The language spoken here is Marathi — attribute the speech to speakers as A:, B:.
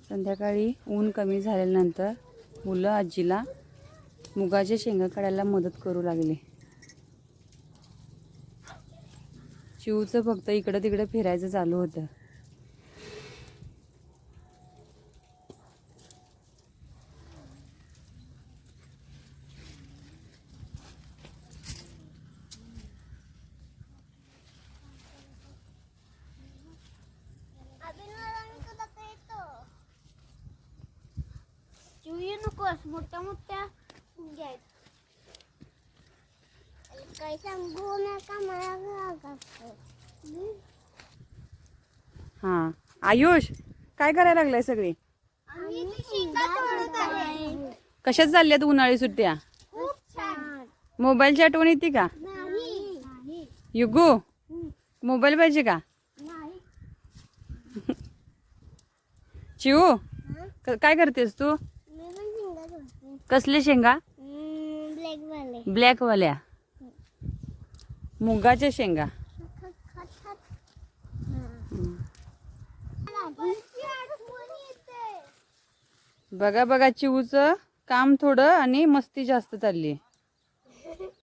A: संध्याकाळी ऊन कमी झाल्यानंतर मुलं आजीला मुगाच्या शेंगा काढायला मदत करू लागली. चिऊचं फक्त इकडं तिकडं फिरायचं चालू होतं.
B: नकोस मोठ्या मोठ्या घ्यायचं. काही सांगू नका मला.
A: हां आयुष काय करायला लागलाय सगळे? कशात चालल्यात उन्हाळी सुट्ट्या? मोबाईलची आठवण येते का? युगू मोबाईल पाहिजे का? चिऊ काय करतेस तू? कसले शेंगा? ब्लॅक वाल्या मुगाच्या शेंगा. बघा बघा चिऊचं काम थोडं आणि मस्ती जास्त चालली.